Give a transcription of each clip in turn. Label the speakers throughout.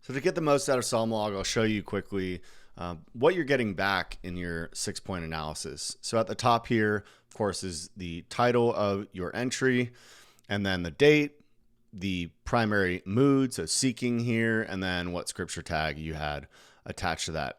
Speaker 1: So to get the most out of Psalmlog, I'll show you quickly what you're getting back in your 6-point analysis. So at the top here, of course, is the title of your entry, and then the date, the primary mood, so seeking here, and then what scripture tag you had attached to that.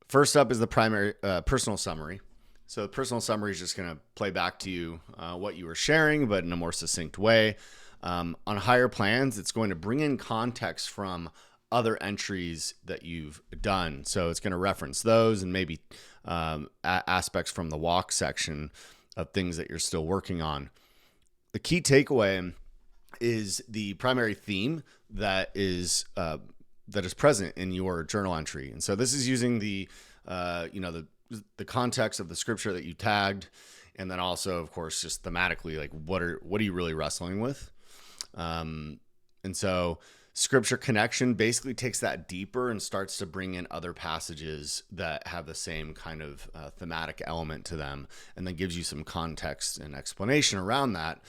Speaker 1: First up is the primary personal summary. So the personal summary is just going to play back to you what you were sharing, but in a more succinct way. On higher plans, it's going to bring in context from other entries that you've done. So it's going to reference those and maybe aspects from the walk section of things that you're still working on. The key takeaway is the primary theme that is present in your journal entry. And so this is using the context of the scripture that you tagged, and then also, of course, just thematically, like what are you really wrestling with? And so scripture connection basically takes that deeper and starts to bring in other passages that have the same kind of thematic element to them, and then gives you some context and explanation around that.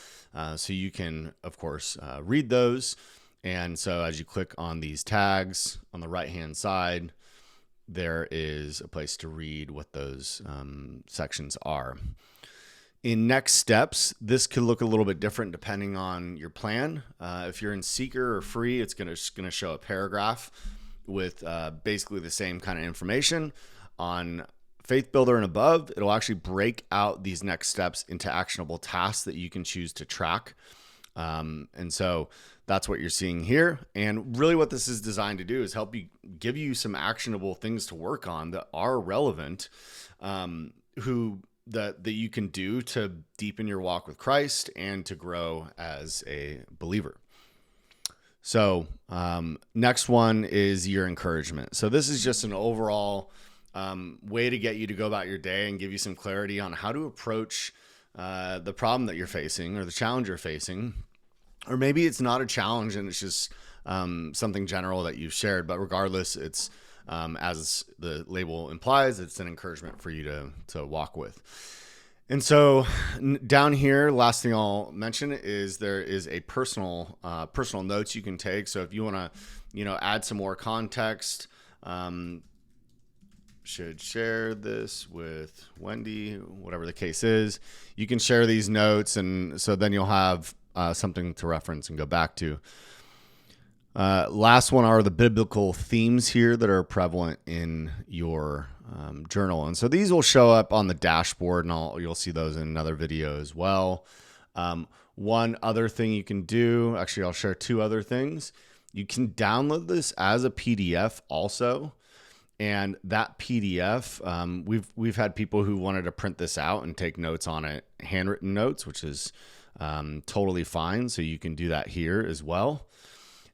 Speaker 1: So you can, of course, read those. And so as you click on these tags on the right-hand side, there is a place to read what those sections are. In next steps, this could look a little bit different depending on your plan. If you're in Seeker or Free, it's going to show a paragraph with basically the same kind of information. On Faith Builder and above, it'll actually break out these next steps into actionable tasks that you can choose to track. And so that's what you're seeing here. And really what this is designed to do is help you, give you some actionable things to work on that are relevant, that you can do to deepen your walk with Christ and to grow as a believer. So next one is your encouragement. So this is just an overall way to get you to go about your day and give you some clarity on how to approach the problem that you're facing or the challenge you're facing. Or maybe it's not a challenge and it's just something general that you've shared, but regardless, it's as the label implies, it's an encouragement for you to walk with. And so down here, last thing I'll mention is there is a personal notes you can take. So if you want to, add some more context, should share this with Wendy, whatever the case is, you can share these notes. And so then you'll have something to reference and go back to. Last one are the biblical themes here that are prevalent in your journal. And so these will show up on the dashboard, and you'll see those in another video as well. One other thing you can do, actually, I'll share two other things. You can download this as a PDF also. And that PDF, we've had people who wanted to print this out and take notes on it, handwritten notes, which is totally fine. So you can do that here as well.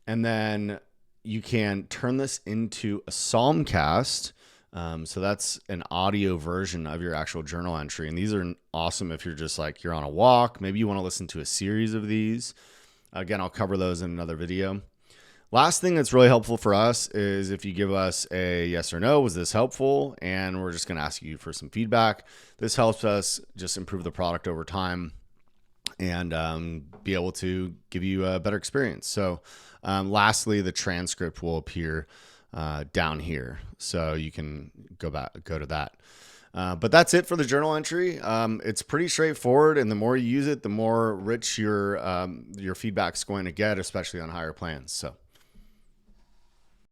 Speaker 1: And then you can turn this into a Psalmcast. So that's an audio version of your actual journal entry. And these are awesome if you're just like, you're on a walk. Maybe you want to listen to a series of these. Again, I'll cover those in another video. Last thing that's really helpful for us is if you give us a yes or no, was this helpful? And we're just going to ask you for some feedback. This helps us just improve the product over time and be able to give you a better experience. So lastly, the transcript will appear down here. So you can go to that. But that's it for the journal entry. It's pretty straightforward, and the more you use it, the more rich your feedback's going to get, especially on higher plans. So